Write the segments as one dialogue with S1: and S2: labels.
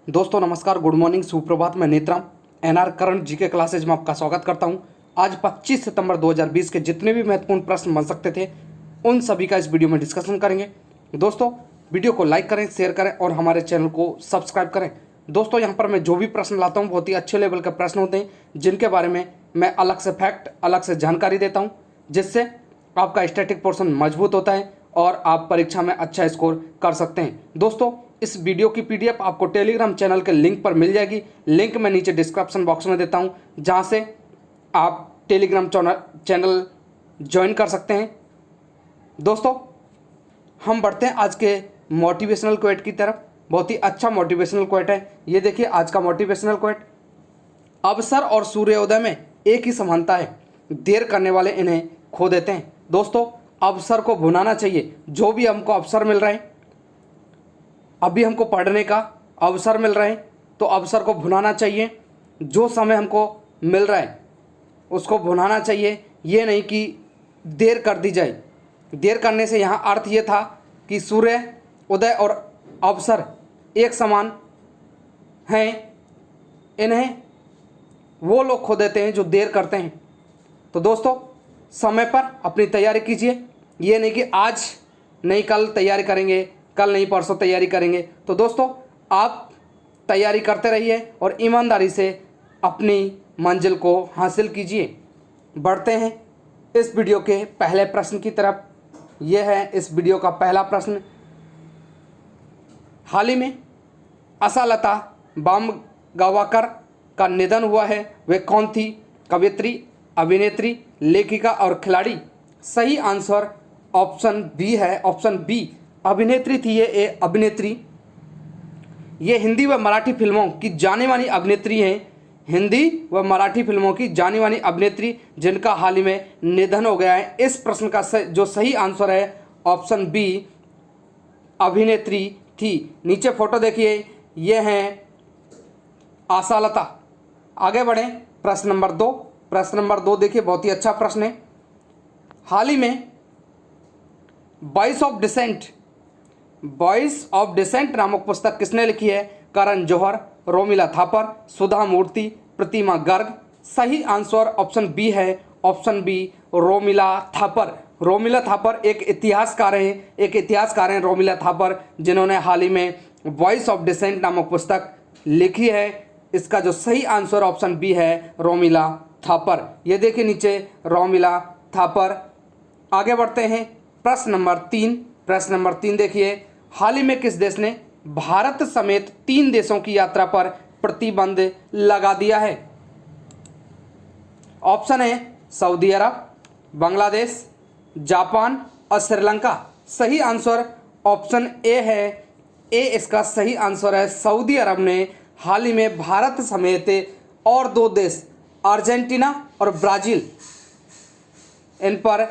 S1: दोस्तों नमस्कार, good morning, सुप्रभात। मैं Netram NR current GK classes में आपका स्वागत करता हूं। आज 25 सितंबर 2020 के जितने भी महत्वपूर्ण प्रश्न बन सकते थे उन सभी का इस वीडियो में डिस्कशन करेंगे। दोस्तों वीडियो को लाइक करें, शेयर करें और हमारे चैनल को सब्सक्राइब करें। दोस्तों यहाँ पर मैं जो भी प्रश्न लाता हूँ बहुत ही अच्छे लेवल के प्रश्न होते हैं जिनके बारे में मैं अलग से फैक्ट, अलग से जानकारी देता हूँ, जिससे आपका स्टैटिक पोर्शन मजबूत होता है और आप परीक्षा में अच्छा स्कोर कर सकते हैं। दोस्तों इस वीडियो की पीडीएफ आपको टेलीग्राम चैनल के लिंक पर मिल जाएगी। लिंक मैं नीचे डिस्क्रिप्शन बॉक्स में देता हूं, जहां से आप टेलीग्राम चैनल ज्वाइन कर सकते हैं। दोस्तों हम बढ़ते हैं आज के मोटिवेशनल क्वेट की तरफ। बहुत ही अच्छा मोटिवेशनल क्वेट है। ये देखिए आज का मोटिवेशनल क्वेट, अवसर और सूर्योदय में एक ही समानता है, देर करने वाले इन्हें खो देते हैं। दोस्तों अवसर को भुनाना चाहिए। जो भी हमको अवसर मिल रहे हैं, अभी हमको पढ़ने का अवसर मिल रहा है तो अवसर को भुनाना चाहिए। जो समय हमको मिल रहा है उसको भुनाना चाहिए, ये नहीं कि देर कर दी जाए। देर करने से यहाँ अर्थ ये था कि सूर्य उदय और अवसर एक समान हैं, इन्हें वो लोग खो देते हैं जो देर करते हैं। तो दोस्तों समय पर अपनी तैयारी कीजिए। ये नहीं कि आज नहीं कल तैयारी करेंगे, कल नहीं परसों तैयारी करेंगे। तो दोस्तों आप तैयारी करते रहिए और ईमानदारी से अपनी मंजिल को हासिल कीजिए। बढ़ते हैं इस वीडियो के पहले प्रश्न की तरफ। यह है इस वीडियो का पहला प्रश्न। हाल ही में आशालता बामगांवकर का निधन हुआ है। वे कौन थी? कवयित्री, अभिनेत्री, लेखिका और खिलाड़ी। सही आंसर ऑप्शन बी है। ऑप्शन बी अभिनेत्री थी। ये अभिनेत्री, ये हिंदी व मराठी फिल्मों की जानी मानी अभिनेत्री हैं। हिंदी व मराठी फिल्मों की जानी मानी अभिनेत्री जिनका हाल ही में निधन हो गया है। इस प्रश्न का जो सही आंसर है ऑप्शन बी अभिनेत्री थी। नीचे फोटो देखिए, ये हैं आशालता। आगे बढ़ें प्रश्न नंबर 2। प्रश्न नंबर 2 देखिए, बहुत ही अच्छा प्रश्न है। हाल ही में वॉइस ऑफ डिसेंट नामक पुस्तक किसने लिखी है? करण जौहर, रोमिला थापर, सुधा मूर्ति, प्रतिमा गर्ग। सही आंसर ऑप्शन बी है। Option B Romila Thapar. रोमिला थापर एक इतिहासकार हैं रोमिला थापर, जिन्होंने हाल ही में वॉइस ऑफ डिसेंट नामक पुस्तक लिखी है। इसका जो सही आंसर ऑप्शन बी है रोमिला थापर। ये देखिए नीचे रोमिला थापर। आगे बढ़ते हैं प्रश्न नंबर 3। प्रश्न नंबर 3 देखिए, हाल ही में किस देश ने भारत समेत 3 देशों की यात्रा पर प्रतिबंध लगा दिया है? ऑप्शन है सऊदी अरब, बांग्लादेश, जापान और श्रीलंका। सही आंसर ऑप्शन ए है। ए इसका सही आंसर है। सऊदी अरब ने हाल ही में भारत समेत और 2 देश अर्जेंटीना और ब्राज़ील, इन पर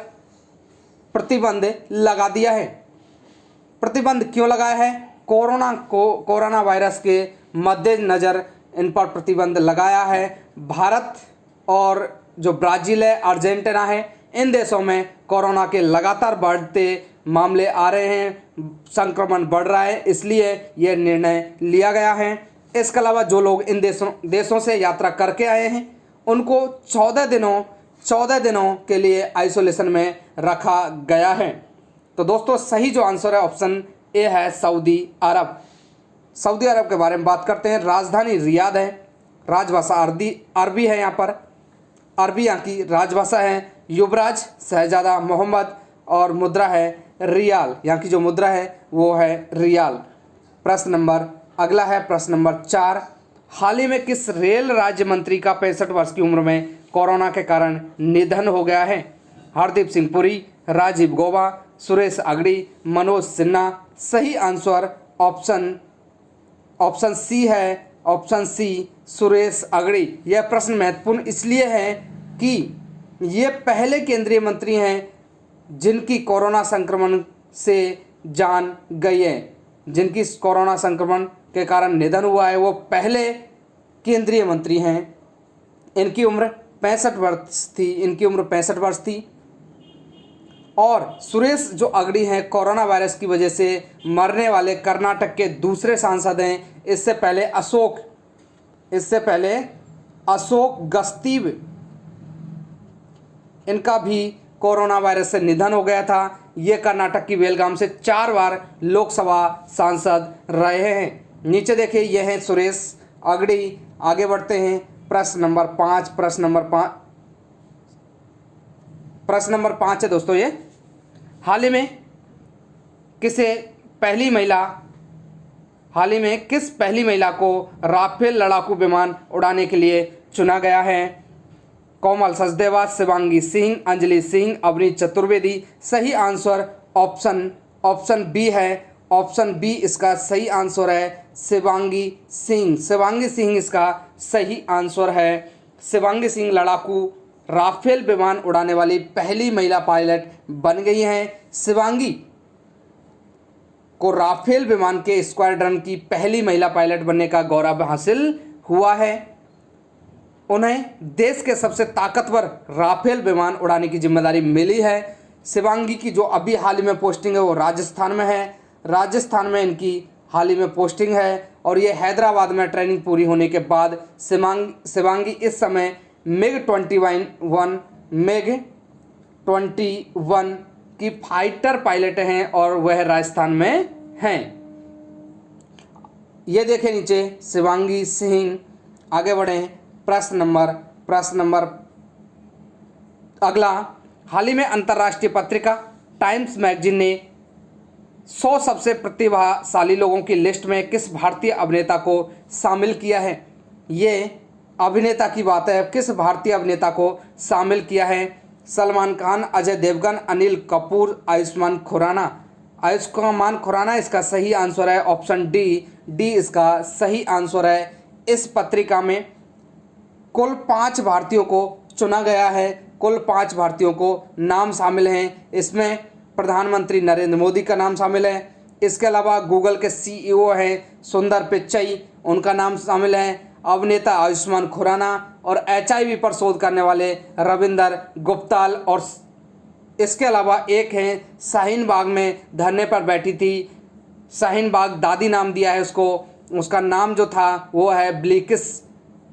S1: प्रतिबंध लगा दिया है। प्रतिबंध क्यों लगाया है? कोरोना वायरस के मद्देनज़र इन पर प्रतिबंध लगाया है। भारत और जो ब्राज़ील है, अर्जेंटीना है, इन देशों में कोरोना के लगातार बढ़ते मामले आ रहे हैं, संक्रमण बढ़ रहा है, इसलिए यह निर्णय लिया गया है। इसके अलावा जो लोग इन देशों से यात्रा करके आए हैं उनको 14 दिनों के लिए आइसोलेशन में रखा गया है। तो दोस्तों सही जो आंसर है ऑप्शन ए है सऊदी अरब। सऊदी अरब के बारे में बात करते हैं। राजधानी रियाद है, राजभाषा अरबी है। यहाँ पर अरबी यहाँ की राजभाषा है। युवराज शहजादा मोहम्मद और मुद्रा है रियाल। यहाँ की जो मुद्रा है वो है रियाल। प्रश्न नंबर अगला है प्रश्न नंबर 4। हाल ही में किस रेल राज्य मंत्री का 65 वर्ष की उम्र में कोरोना के कारण निधन हो गया है? हरदीप सिंह पुरी, राजीव गौबा, सुरेश अगड़ी, मनोज सिन्हा। सही आंसर ऑप्शन सी है। ऑप्शन सी सुरेश अगड़ी। यह प्रश्न महत्वपूर्ण इसलिए है कि ये पहले केंद्रीय मंत्री हैं जिनकी कोरोना संक्रमण से जान गई है। जिनकी कोरोना संक्रमण के कारण निधन हुआ है वो पहले केंद्रीय मंत्री हैं। इनकी उम्र 65 वर्ष थी। और सुरेश जो अगड़ी हैं कोरोना वायरस की वजह से मरने वाले कर्नाटक के दूसरे सांसद हैं। इससे पहले अशोक गस्ती, इनका भी कोरोना वायरस से निधन हो गया था। ये कर्नाटक की बेलगाम से 4 बार लोकसभा सांसद रहे हैं। नीचे देखिए, ये हैं सुरेश अगड़ी। आगे बढ़ते हैं, प्रश्न नंबर 5। प्रश्न नंबर 5 है दोस्तों ये, हाल ही में किस पहली महिला को राफेल लड़ाकू विमान उड़ाने के लिए चुना गया है? कोमल सचदेवा, शिवांगी सिंह, अंजलि सिंह, अवनी चतुर्वेदी। सही आंसर ऑप्शन बी है। ऑप्शन बी इसका सही आंसर है, शिवांगी सिंह। शिवांगी सिंह इसका सही आंसर है। शिवांगी सिंह लड़ाकू राफेल विमान उड़ाने वाली पहली महिला पायलट बन गई हैं। शिवांगी को राफेल विमान के स्क्वाड्रन की पहली महिला पायलट बनने का गौरव हासिल हुआ है। उन्हें देश के सबसे ताकतवर राफेल विमान उड़ाने की जिम्मेदारी मिली है। शिवांगी की जो अभी हाल ही में पोस्टिंग है वो राजस्थान में है। राजस्थान में इनकी हाल ही में पोस्टिंग है और ये हैदराबाद में ट्रेनिंग पूरी होने के बाद शिवांगी इस समय मिग 21 की फाइटर पायलट हैं और वह राजस्थान में हैं। ये देखें नीचे, शिवांगी सिंह। आगे बढ़ें, प्रश्न नंबर अगला, हाल ही में अंतर्राष्ट्रीय पत्रिका टाइम्स मैगजीन ने 100 सबसे प्रतिभाशाली लोगों की लिस्ट में किस भारतीय अभिनेता को शामिल किया है? ये अभिनेता की बात है, किस भारतीय अभिनेता को शामिल किया है? सलमान खान, अजय देवगन, अनिल कपूर, आयुष्मान खुराना इसका सही आंसर है। ऑप्शन डी इसका सही आंसर है। इस पत्रिका में कुल 5 भारतीयों को चुना गया है। कुल 5 भारतीयों को नाम शामिल हैं। इसमें प्रधानमंत्री नरेंद्र मोदी का नाम शामिल है। इसके अलावा गूगल के CEO हैं सुंदर पिच्चई, उनका नाम शामिल है। अभिनेता आयुष्मान खुराना और HIV पर शोध करने वाले रविंदर गुप्ताल, और इसके अलावा एक हैं शाहीन बाग में धरने पर बैठी थी, शाहीन बाग दादी नाम दिया है उसको, उसका नाम जो था वो है बिल्किस,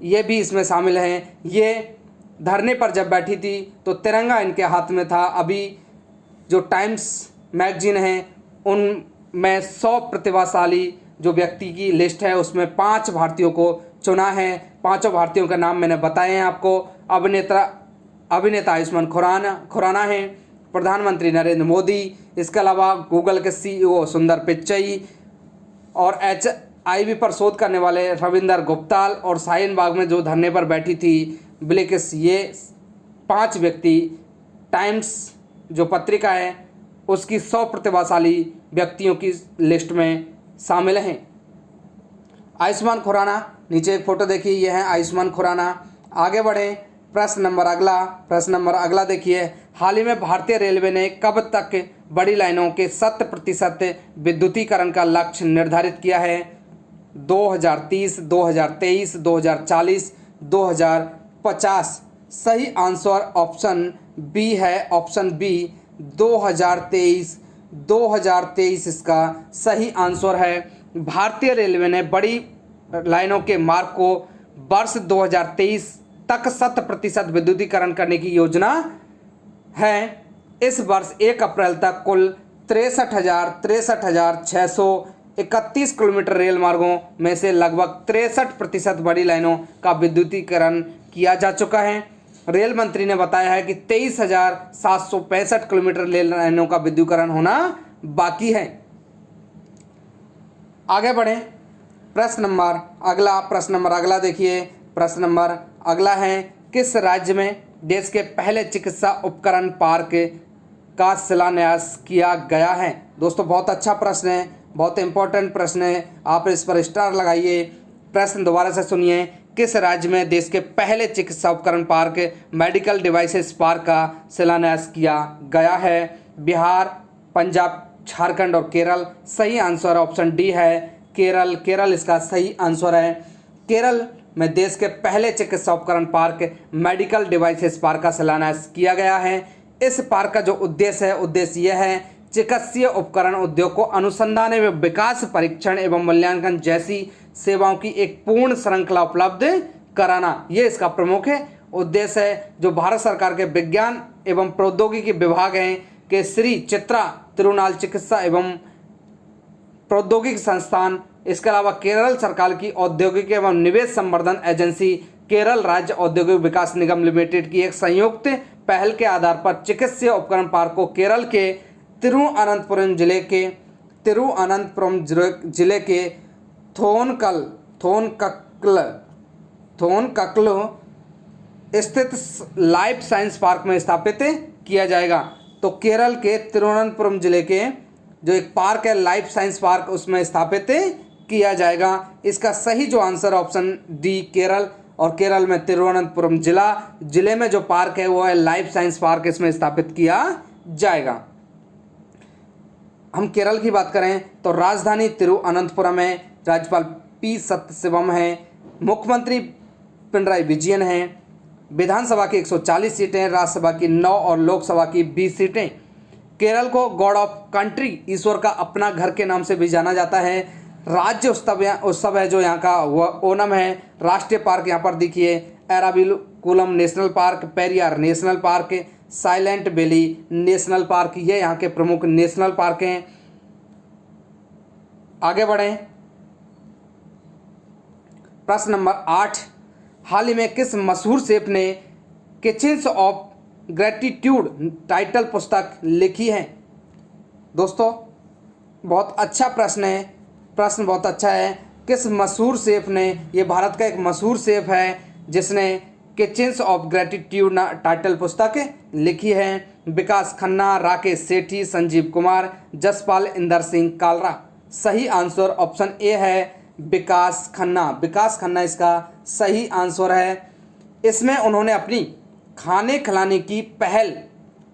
S1: ये भी इसमें शामिल हैं। ये धरने पर जब बैठी थी तो तिरंगा इनके हाथ में था। अभी जो टाइम्स मैगजीन है उनमें 100 प्रतिभाशाली जो व्यक्ति की लिस्ट है उसमें 5 भारतीयों को चुना है। 5 भारतीयों का नाम मैंने बताए हैं आपको। अभिनेता आयुष्मान खुराना है, प्रधानमंत्री नरेंद्र मोदी, इसके अलावा गूगल के CEO सुंदर पिच्चई और HIV पर शोध करने वाले रविंदर गुप्ताल और शाहीन बाग में जो धरने पर बैठी थी बिल्किस, ये 5 व्यक्ति टाइम्स जो पत्रिका है उसकी 100 प्रतिभाशाली व्यक्तियों की लिस्ट में शामिल हैं। आयुष्मान खुराना, नीचे एक फोटो देखिए, यह है आयुष्मान खुराना। आगे बढ़ें, प्रश्न नंबर अगला देखिए, हाल ही में भारतीय रेलवे ने कब तक बड़ी लाइनों के 100% विद्युतीकरण का लक्ष्य निर्धारित किया है? 2030, 2023, 2040, 2050। सही आंसर ऑप्शन बी है। ऑप्शन बी 2023 इसका सही आंसर है। भारतीय रेलवे ने बड़ी लाइनों के मार्ग को वर्ष 2023 तक 100% विद्युतीकरण करने की योजना है। इस वर्ष 1 अप्रैल तक कुल 63,631 किलोमीटर रेल मार्गों में से लगभग 63% बड़ी लाइनों का विद्युतीकरण किया जा चुका है। रेल मंत्री ने बताया है कि 23,765 किलोमीटर रेल लाइनों का विद्युतीकरण होना बाकी है। आगे बढ़ें, प्रश्न नंबर अगला देखिए। प्रश्न नंबर अगला है, किस राज्य में देश के पहले चिकित्सा उपकरण पार्क का शिलान्यास किया गया है? दोस्तों बहुत अच्छा प्रश्न है, बहुत इंपॉर्टेंट प्रश्न है, आप इस पर स्टार लगाइए। प्रश्न दोबारा से सुनिए, किस राज्य में देश के पहले चिकित्सा उपकरण पार्क मेडिकल डिवाइसेस पार्क का शिलान्यास किया गया है? बिहार, पंजाब, झारखंड और केरल। सही आंसर ऑप्शन डी है, केरल इसका सही आंसर है। केरल में देश के पहले चिकित्सा उपकरण पार्क मेडिकल डिवाइसेस पार्क का शिलान्यास किया गया है। इस पार्क का जो उद्देश्य यह है चिकित्सीय उपकरण उद्योग को अनुसंधान एवं विकास, परीक्षण एवं मूल्यांकन जैसी सेवाओं की एक पूर्ण श्रृंखला उपलब्ध कराना, ये इसका प्रमुख उद्देश्य है। जो भारत सरकार के विज्ञान एवं प्रौद्योगिकी विभाग हैं के श्री चित्रा तिरुनाल चिकित्सा एवं प्रौद्योगिकी संस्थान, इसके अलावा केरल सरकार की औद्योगिक एवं निवेश संवर्धन एजेंसी, केरल राज्य औद्योगिक विकास निगम लिमिटेड की एक संयुक्त पहल के आधार पर चिकित्सीय उपकरण पार्क को केरल के तिरुअनंतपुरम जिले के थोनकक्ल स्थित लाइफ साइंस पार्क में स्थापित किया जाएगा। तो केरल के तिरुवनंतपुरम जिले के जो एक पार्क है लाइफ साइंस पार्क, उसमें स्थापित किया जाएगा। इसका सही जो आंसर ऑप्शन डी केरल, और केरल में तिरुवनंतपुरम जिले में जो पार्क है वो है लाइफ साइंस पार्क, इसमें स्थापित किया जाएगा। हम केरल की बात करें तो राजधानी तिरुअनंतपुरम है, राज्यपाल पी सत्यशिवम है, मुख्यमंत्री पिनराई विजयन है, विधानसभा की 140 सीटें, राज्यसभा की 9 और लोकसभा की 20 सीटें। केरल को गॉड ऑफ कंट्री, ईश्वर का अपना घर के नाम से भी जाना जाता है। राज्य उत्सव है जो यहाँ का वह ओनम है। राष्ट्रीय पार्क यहाँ पर देखिए Eravikulam national park, Periyar national park, silent valley national park, ये यहाँ के प्रमुख नेशनल पार्क हैं। आगे बढ़ें, प्रश्न नंबर 8, हाल ही में किस मशहूर शेफ ने किचन्स ऑफ ग्रेटिट्यूड टाइटल पुस्तक लिखी है? दोस्तों बहुत अच्छा प्रश्न है, प्रश्न बहुत अच्छा है। किस मशहूर शेफ ने, ये भारत का एक मशहूर शेफ है जिसने किचन्स ऑफ ग्रेटिट्यूड टाइटल पुस्तक लिखी है? विकास खन्ना, राकेश सेठी, संजीव कुमार, जसपाल इंदर सिंह कालरा। सही आंसर ऑप्शन ए है विकास खन्ना। विकास खन्ना इसका सही आंसर है। इसमें उन्होंने अपनी खाने खिलाने की पहल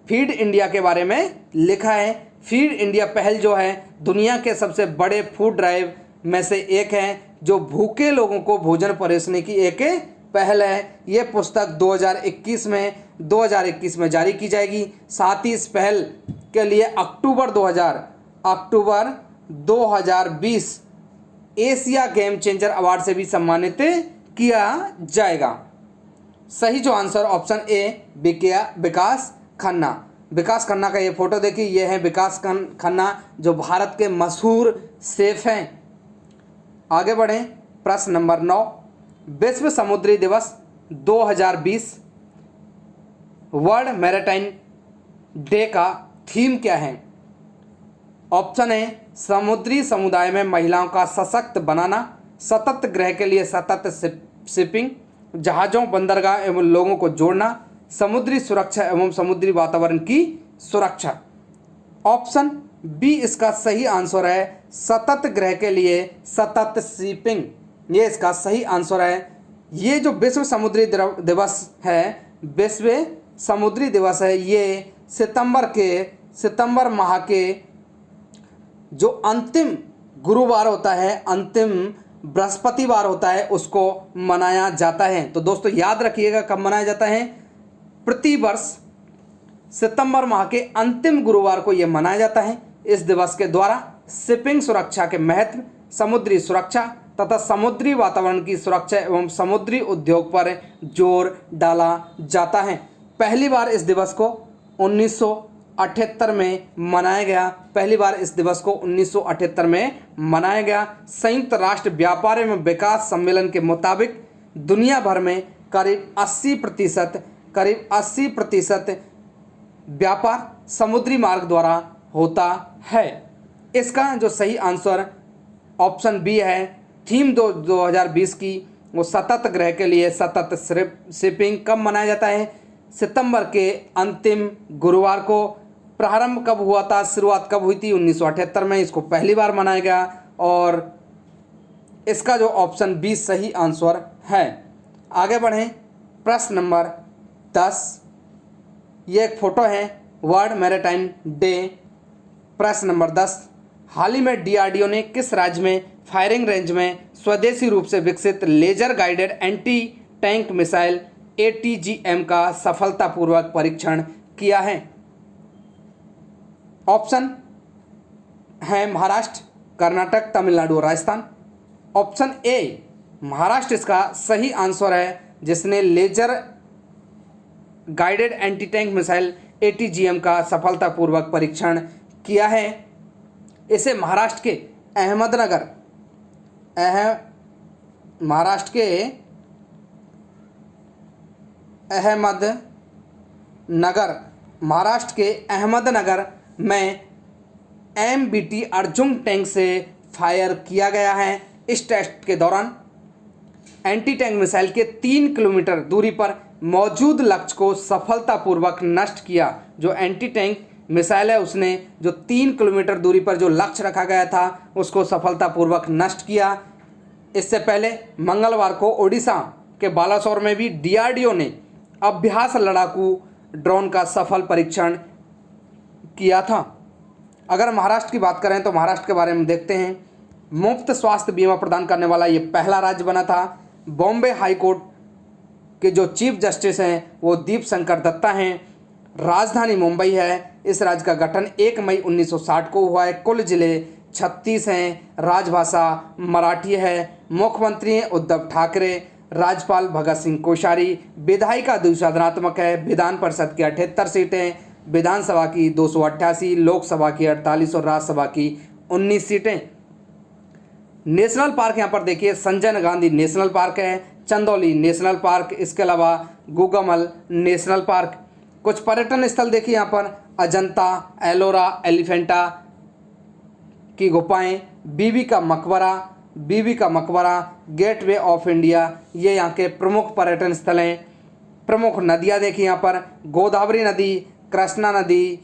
S1: फीड इंडिया के बारे में लिखा है। फीड इंडिया पहल जो है दुनिया के सबसे बड़े फूड ड्राइव में से एक है, जो भूखे लोगों को भोजन परोसने की एक पहल है। ये पुस्तक 2021 में जारी की जाएगी। साथ ही इस पहल के लिए अक्टूबर 2020 एशिया गेम चेंजर अवार्ड से भी सम्मानित किया जाएगा। सही जो आंसर ऑप्शन ए विकास खन्ना। विकास खन्ना का ये फोटो देखिए, ये है विकास खन्ना जो भारत के मशहूर शेफ हैं। आगे बढ़ें, प्रश्न नंबर 9, विश्व समुद्री दिवस 2020 वर्ल्ड मैरीटाइम डे का थीम क्या है? ऑप्शन ए समुद्री समुदाय में महिलाओं का सशक्त बनाना, सतत ग्रह के लिए सतत शिपिंग, जहाज़ों, बंदरगाह एवं लोगों को जोड़ना, समुद्री सुरक्षा एवं समुद्री वातावरण की सुरक्षा। ऑप्शन बी इसका सही आंसर है सतत ग्रह के लिए सतत शिपिंग, ये इसका सही आंसर है। ये जो विश्व समुद्री दिवस है, विश्व समुद्री दिवस है, ये सितंबर माह के जो अंतिम गुरुवार होता है, अंतिम बृहस्पतिवार होता है, उसको मनाया जाता है। तो दोस्तों याद रखिएगा कब मनाया जाता है, प्रतिवर्ष सितंबर माह के अंतिम गुरुवार को यह मनाया जाता है। इस दिवस के द्वारा शिपिंग सुरक्षा के महत्व, समुद्री सुरक्षा तथा समुद्री वातावरण की सुरक्षा एवं समुद्री उद्योग पर जोर डाला जाता है। पहली बार इस दिवस को 1978 में मनाया गया। पहली बार इस दिवस को 1978 में मनाया गया। संयुक्त राष्ट्र व्यापार एवं विकास सम्मेलन के मुताबिक दुनिया भर में करीब 80% व्यापार समुद्री मार्ग द्वारा होता है। इसका जो सही आंसर ऑप्शन बी है। थीम 2020 की वो सतत ग्रह के लिए सतत शिपिंग कब मनाया जाता है? सितंबर के अंतिम गुरुवार को। प्रारंभ कब हुआ था, शुरुआत कब हुई थी? 1978 में इसको पहली बार मनाया गया और इसका जो ऑप्शन बी सही आंसर है। आगे बढ़ें, प्रश्न नंबर 10, ये एक फोटो है वर्ल्ड मैरीटाइम डे। प्रश्न नंबर 10, हाल ही में डीआरडीओ ने किस राज्य में फायरिंग रेंज में स्वदेशी रूप से विकसित laser guided anti tank missile ATGM का सफलतापूर्वक परीक्षण किया है? ऑप्शन हैं महाराष्ट्र, कर्नाटक, तमिलनाडु और राजस्थान। ऑप्शन ए महाराष्ट्र इसका सही आंसर है, जिसने laser guided anti tank missile ATGM का सफलतापूर्वक परीक्षण किया है। इसे महाराष्ट्र के अहमदनगर में MBT अर्जुन टैंक से फायर किया गया है। इस टेस्ट के दौरान एंटी टैंक मिसाइल के 3 किलोमीटर दूरी पर मौजूद लक्ष्य को सफलतापूर्वक नष्ट किया। जो एंटी टैंक मिसाइल है उसने जो 3 किलोमीटर दूरी पर जो लक्ष्य रखा गया था उसको सफलतापूर्वक नष्ट किया। इससे पहले मंगलवार को ओडिशा के बालासोर में भी DRDO ने अभ्यास लड़ाकू ड्रोन का सफल परीक्षण किया था। अगर महाराष्ट्र की बात करें तो महाराष्ट्र के बारे में देखते हैं। मुफ्त स्वास्थ्य बीमा प्रदान करने वाला ये पहला राज्य बना था। बॉम्बे हाई कोर्ट के जो चीफ जस्टिस हैं वो दीप शंकर दत्ता हैं। राजधानी मुंबई है। इस राज्य का गठन 1 मई 1960 को हुआ है। कुल जिले 36 हैं। राजभाषा मराठी है। मुख्यमंत्री हैं उद्धव ठाकरे। राज्यपाल भगत सिंह कोश्यारी। विधायिका द्विसदनात्मक है। विधान परिषद की 78 सीटें, विधानसभा की 288, लोकसभा की 48 और राज्यसभा की 19 सीटें। नेशनल पार्क यहाँ पर देखिए संजय गांधी नेशनल पार्क है, चंदौली नेशनल पार्क, इसके अलावा गुगमल नेशनल पार्क। कुछ पर्यटन स्थल देखिए यहाँ पर अजंता, एलोरा, एलिफेंटा की गुफाएं, बीबी का मकबरा, गेटवे ऑफ इंडिया, ये यहाँ के प्रमुख पर्यटन स्थल हैं। प्रमुख नदियाँ देखिए यहाँ पर गोदावरी नदी, कृष्णा नदी,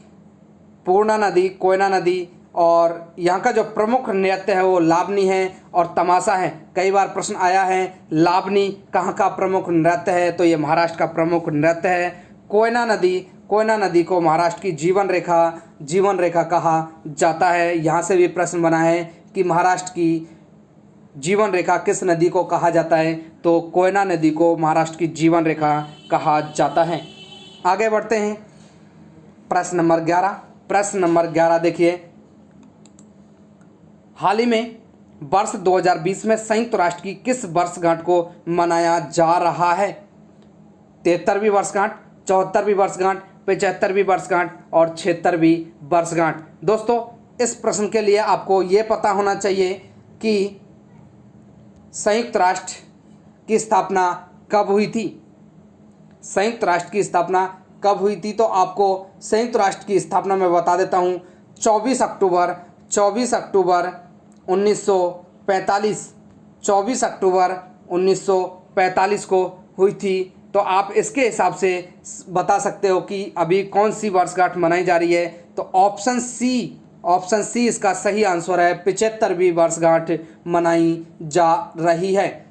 S1: पूर्णा नदी, कोयना नदी, और यहाँ का जो प्रमुख नृत्य है वो लावनी है और तमाशा है। कई बार प्रश्न आया है लावनी कहाँ का प्रमुख नृत्य है, तो ये महाराष्ट्र का प्रमुख नृत्य है। कोयना नदी को महाराष्ट्र की जीवन रेखा कहा जाता है। यहाँ से भी प्रश्न बना है कि महाराष्ट्र की जीवन रेखा किस नदी को कहा जाता है, तो कोयना नदी को महाराष्ट्र की जीवन रेखा कहा जाता है। आगे बढ़ते हैं। प्रश्न नंबर 11 देखिए, हाल ही में वर्ष 2020 में संयुक्त राष्ट्र की किस वर्षगांठ को मनाया जा रहा है? 73वीं वर्षगांठ, 74वीं वर्षगांठ, 75वीं वर्षगांठ और 76वीं वर्षगांठ। दोस्तों इस प्रश्न के लिए आपको ये पता होना चाहिए कि संयुक्त राष्ट्र की स्थापना कब हुई थी। संयुक्त राष्ट्र की स्थापना कब हुई थी, तो आपको संयुक्त राष्ट्र की स्थापना मैं बता देता हूँ। 24 अक्टूबर 1945, 24 अक्टूबर 1945 को हुई थी। तो आप इसके हिसाब से बता सकते हो कि अभी कौन सी वर्षगांठ मनाई जा रही है। तो ऑप्शन सी इसका सही आंसर है। 75वीं वर्षगांठ मनाई जा रही है।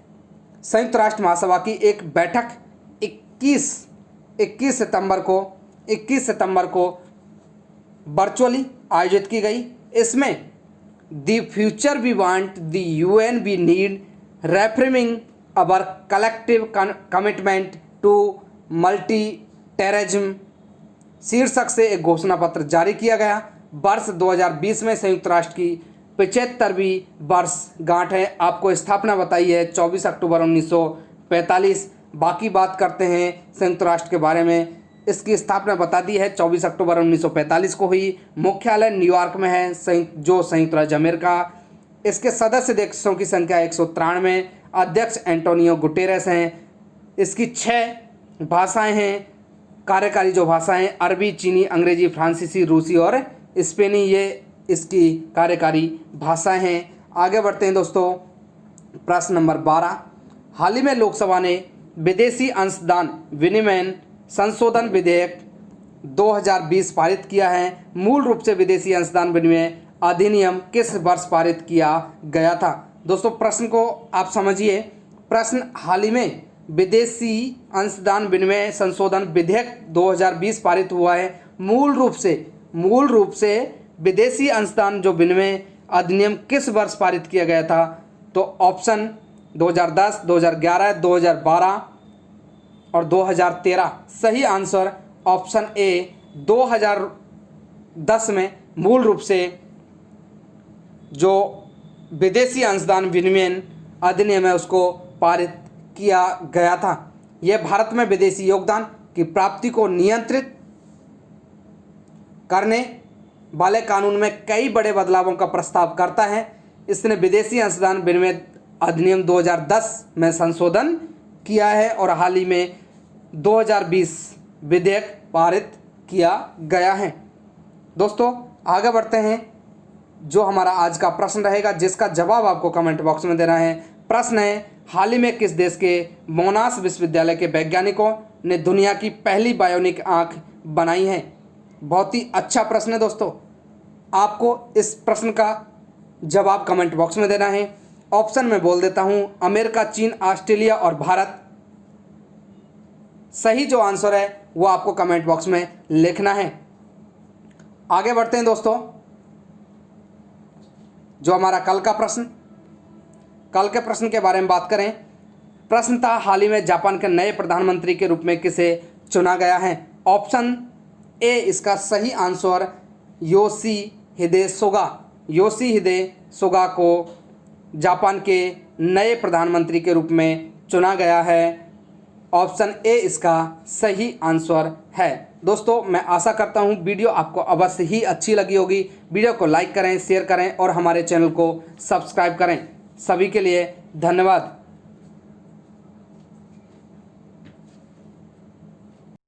S1: संयुक्त राष्ट्र महासभा की एक बैठक 21 सितंबर को वर्चुअली आयोजित की गई। इसमें the future we want the UN we need reframing our collective commitment to multi terrorism शीर्षक से एक घोषणा पत्र जारी किया गया। वर्ष 2020 में संयुक्त राष्ट्र की 75वीं वर्षगांठ है। आपको स्थापना बताई है 24 अक्टूबर 1945। बाकी बात करते हैं संयुक्त राष्ट्र के बारे में। इसकी स्थापना बता दी है 24 अक्टूबर 1945 को हुई। मुख्यालय न्यूयॉर्क में है, संयुक्त राज्य अमेरिका। इसके सदस्य देशों की संख्या 193। अध्यक्ष एंटोनियो गुटेरेस हैं। इसकी 6 भाषाएं हैं। कार्यकारी जो भाषाएं अरबी, चीनी, अंग्रेजी, फ्रांसीसी, रूसी और स्पेनी, ये इसकी कार्यकारी भाषाएं हैं। आगे बढ़ते हैं दोस्तों। प्रश्न नंबर 12, हाल ही में लोकसभा ने विदेशी अंशदान विनिमय संशोधन विधेयक 2020 पारित किया है। मूल रूप से विदेशी अंशदान विनिमय अधिनियम किस वर्ष पारित किया गया था? दोस्तों प्रश्न को आप समझिए। प्रश्न हाल ही में विदेशी अंशदान विनिमय संशोधन विधेयक 2020 पारित हुआ है। मूल रूप से विदेशी अंशदान जो विनिमय अधिनियम किस वर्ष पारित किया गया था? तो ऑप्शन 2010, 2011, 2012 और 2013। सही आंसर ऑप्शन ए 2010 में मूल रूप से जो विदेशी अंशदान विनिमय अधिनियम है उसको पारित किया गया था। यह भारत में विदेशी योगदान की प्राप्ति को नियंत्रित करने वाले कानून में कई बड़े बदलावों का प्रस्ताव करता है। इसने विदेशी अंशदान विनिमय अधिनियम 2010 में संशोधन किया है और हाल ही में 2020 विधेयक पारित किया गया है। दोस्तों आगे बढ़ते हैं। जो हमारा आज का प्रश्न रहेगा जिसका जवाब आपको कमेंट बॉक्स में देना है। प्रश्न है, हाल ही में किस देश के मोनाश विश्वविद्यालय के वैज्ञानिकों ने दुनिया की पहली बायोनिक आंख बनाई है? बहुत ही अच्छा प्रश्न है दोस्तों। आपको इस प्रश्न का जवाब कमेंट बॉक्स में देना है। ऑप्शन में बोल देता हूं, अमेरिका, चीन, ऑस्ट्रेलिया और भारत। सही जो आंसर है वो आपको कमेंट बॉक्स में लिखना है। आगे बढ़ते हैं दोस्तों। जो हमारा कल के प्रश्न के बारे में बात करें। प्रश्न था, हाल ही में जापान के नए प्रधानमंत्री के रूप में किसे चुना गया है? ऑप्शन ए इसका सही आंसर योशिहिदे सुगा को जापान के नए प्रधानमंत्री के रूप में चुना गया है। ऑप्शन ए इसका सही आंसर है। दोस्तों मैं आशा करता हूँ वीडियो आपको अवश्य ही अच्छी लगी होगी। वीडियो को लाइक करें, शेयर करें और हमारे चैनल को सब्सक्राइब करें। सभी के लिए धन्यवाद।